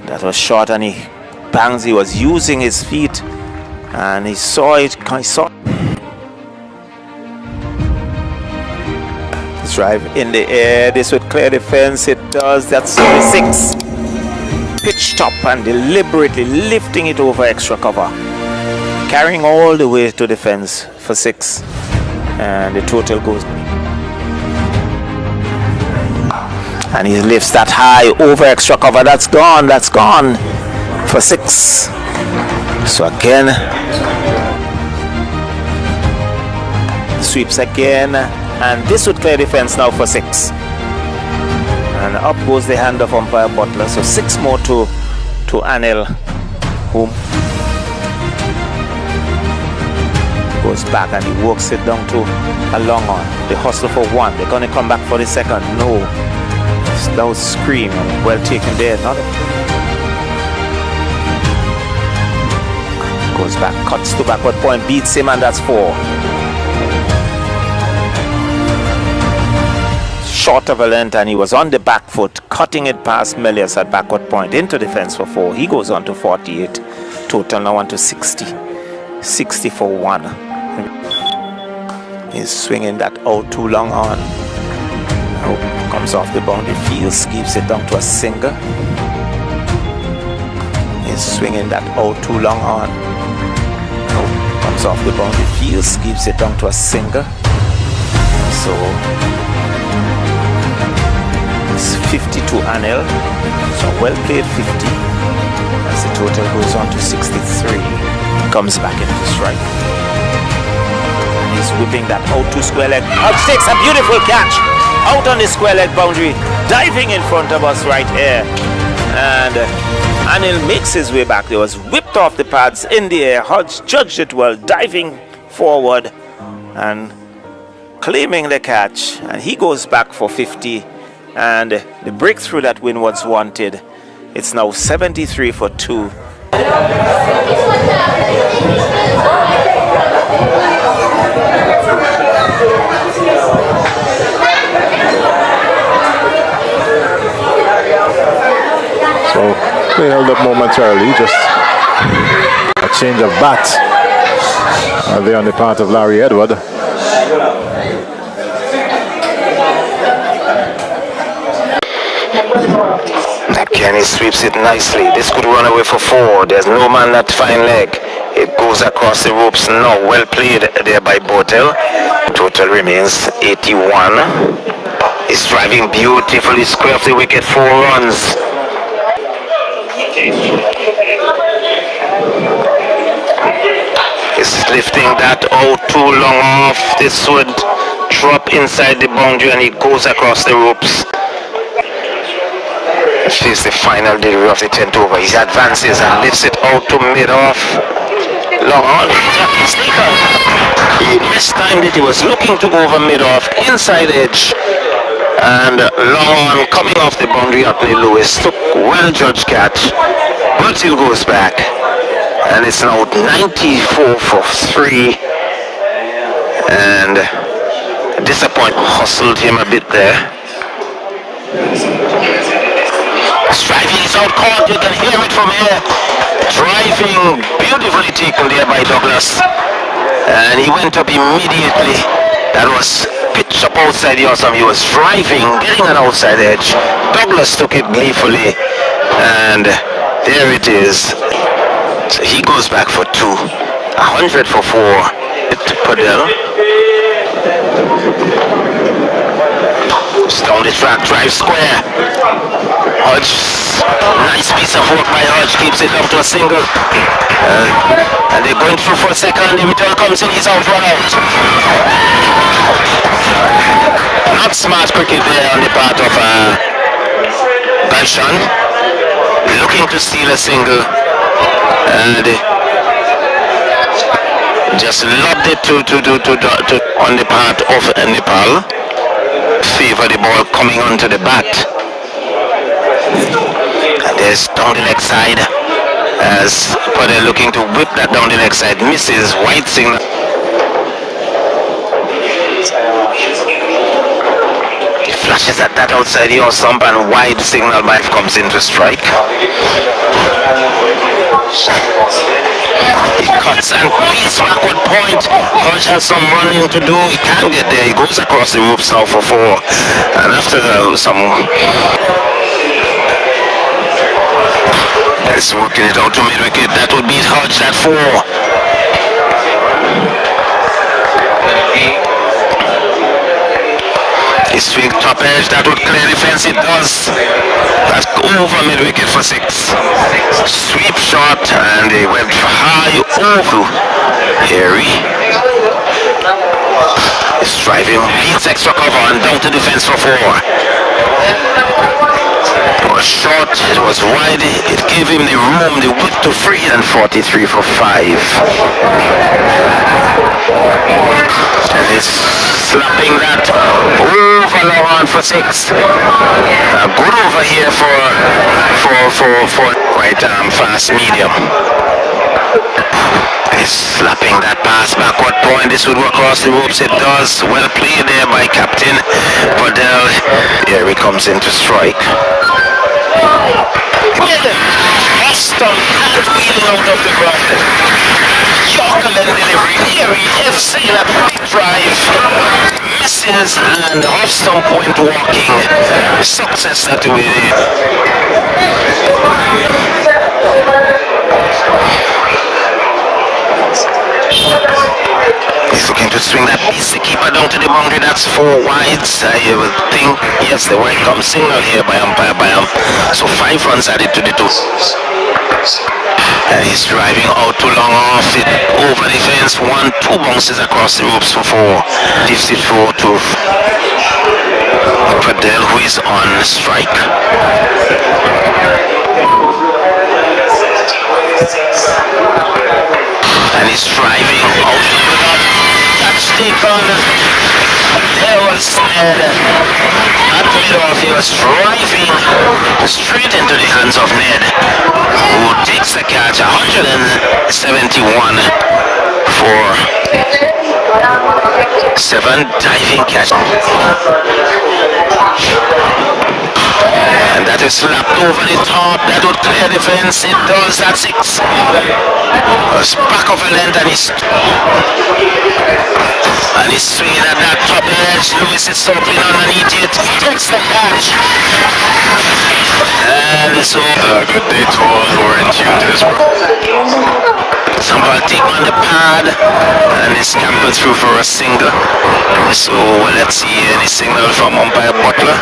That was short, and he bangs. He was using his feet, and he saw it. He saw drive in the air. This would clear the fence. It does. That's 6. Pitch top and deliberately lifting it over extra cover, carrying all the way to the fence for 6, and the total goes. And he lifts that high over extra cover. That's gone. That's gone for 6. So again, sweeps again. And this would clear the fence now for 6. And up goes the hand of umpire Butler. So 6 more to Anil, whom goes back and he works it down to a long on. They hustle for 1. They're going to come back for the second. No. That was scream. Well taken there. Not goes back, cuts to backward point, beats him, and that's 4. Short of a length, and he was on the back foot, cutting it past Melius at backward point into the fence for 4. He goes on to 48. Total now on to 60. 60 for 1. He's swinging that out too long on. Now comes off the boundary, fields, keeps it down to a single. He's swinging that out too long on. Now comes off the boundary, fields, keeps it down to a single. So it's 50 to Anil. So well played 50. As the total goes on to 63. Comes back into strike. And he's whipping that out to square leg. Out takes a beautiful catch. Out on the square leg boundary. Diving in front of us right here. And Anil makes his way back. He was whipped off the pads in the air. Hodge judged it well, diving forward and claiming the catch. And he goes back for 50. And the breakthrough that WindWards wanted. It's now 73 for 2. So they held up momentarily, just a change of bat there on the part of Larry Edward. Again, he sweeps it nicely. This could run away for 4. There's no man that fine leg. It goes across the ropes now. Well played there by Botel. Total remains 81. He's driving beautifully square of the wicket, 4 runs. He's lifting that out too long off. This would drop inside the boundary and he goes across the ropes. This is the final delivery of the 10th over. He advances and lifts it out to mid-off. Long on. He mistimed it. He was looking to go over mid-off, inside edge. And long on, coming off the boundary up the Lewis. Took well-judged catch. But still goes back. And it's now 94 for 3. And disappointment hustled him a bit there. Driving is out caught, you can hear it from here. Driving beautifully taken there by Douglas. And he went up immediately. That was pitched up outside the awesome. He was driving, getting an outside edge. Douglas took it gleefully. And there it is. So he goes back for 2. 100 for 4. Paudel. Down the track, drive square. Hodge, nice piece of work by Hodge, keeps it up to a single. And they're going through for a second. The return comes in, he's out for out. Not smart cricket there on the part of Banshan. Looking to steal a single. And just lobbed it to on the part of Nepal. Favor the ball coming onto the bat. And there's down the leg side as Paudel looking to whip that down the leg side. Misses. White signal. flashes at that outside your stump and wide signal by comes into strike. He cuts and beats backward point. Hodge has some running to do. He can't get there. He goes across the ropes now for 4. And after some... It's working it out to mid-wicket. That would beat Hodge at 4. He swing top edge, that would clear the fence, it does. That's over mid-wicket for 6. Sweep shot, and they went high over Harry. He's driving, beats extra cover and down to the fence for 4. It was short, it was wide, it gave him the room, the width to free, and 43 for 5. And he's slapping that over Laurent for 6. A good over here for right fast medium. He's slapping that pass backward point. This would work across the ropes. It does. Well played there by Captain Paudel. Here he comes in to strike. Heston can't wheel out of the ground. Yorkland delivery. Here he is saying a big drive. Misses and off stump point walking. Success that way. He's looking to swing that piece to keep her down to the boundary. That's 4 wides. I would think, yes, the wide come signal here by umpire So 5 runs added to the 2. And he's driving out too long off it, over the fence. 1, 2 bounces across the ropes for 4. Gives it 4 to Paudel, who is on strike. And he's driving out without touch taken. There was Ned. Not mid off, he was driving straight into the hands of Ned, who takes the catch. 171 for 7 diving catch. And that is slapped over the top. That would clear the fence. It does. That's 6. It's back of a length and he's swinging at that top edge. Lewis is circling underneath it. He takes the catch. And so good day to all who are in tune to this program. Somebody take on the pad and is camping through for a single. So let's see any signal from umpire Butler.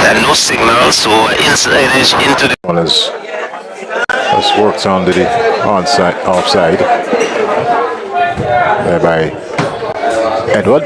And no signal, so inside into the one has worked on the onside offside there by Edward.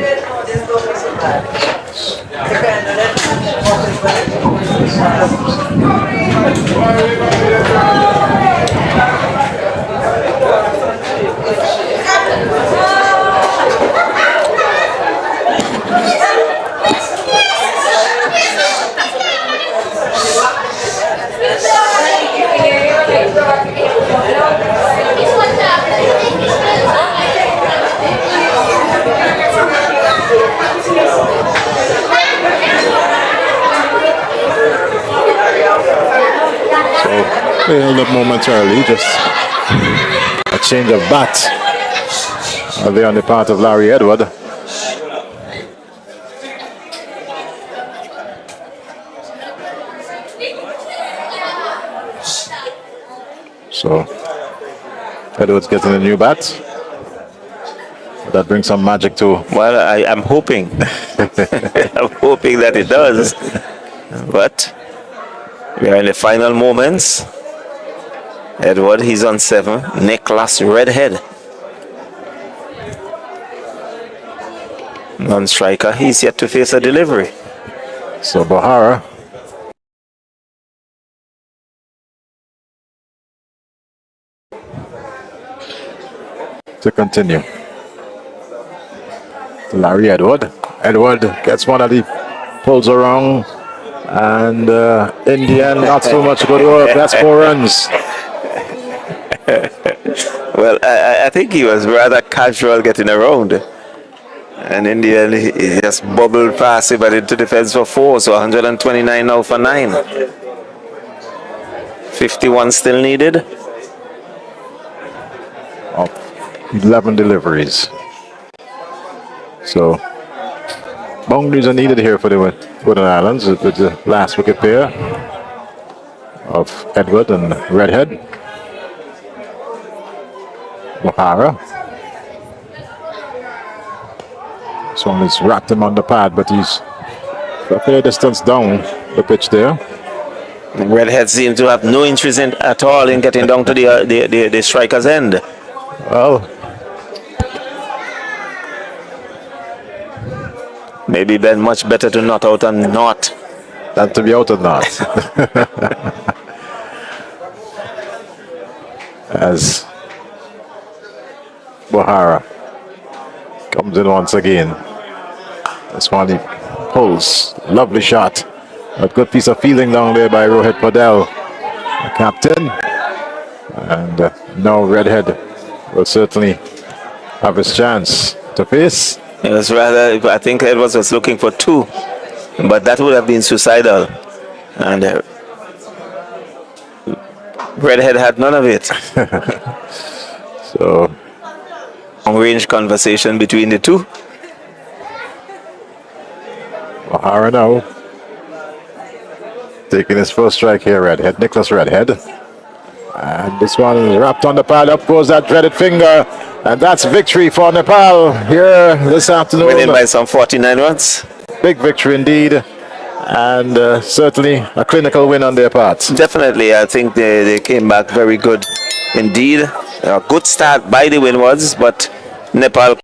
They held up momentarily, just a change of bat there on the part of Larry Edward. So Edward's getting a new bat. That brings some magic too. Well, I'm hoping. I'm hoping that it does. But we are in the final moments. Edward, he's on 7. Nicholas Redhead, non-striker. He's yet to face a delivery. So Bahara to continue. Larry Edward. Edward gets one of the pulls around, and Indian not so much good work. That's 4 runs. Well, I think he was rather casual getting around. And in the end, he just bubbled past it, but into defense for 4. So 129 now for 9. 51 still needed. Of 11 deliveries. So boundaries are needed here for the Wooden Islands with the last wicket pair of Edward and Redhead. O'Hara. This one is wrapped him on the pad, but he's a fair distance down the pitch there. Redhead seems to have no interest at all in getting down to the striker's end. Well, maybe Ben much better to not out and not than to be out and not. As O'Hara comes in once again. This one he pulls. Lovely shot. A good piece of fielding down there by Rohit Paudel, the captain. And now Redhead will certainly have his chance to face. It was rather, I think Edwards was looking for 2, but that would have been suicidal. And Redhead had none of it. So, long-range conversation between the two. O'Hara now taking his first strike here, Redhead, Nicholas Redhead. And this one is wrapped on the pad. Up goes that dreaded finger. And that's victory for Nepal here this afternoon. Winning by some 49 runs. Big victory indeed. And certainly a clinical win on their part. Definitely, I think they came back very good indeed. A good start by the WindWards, but Nepal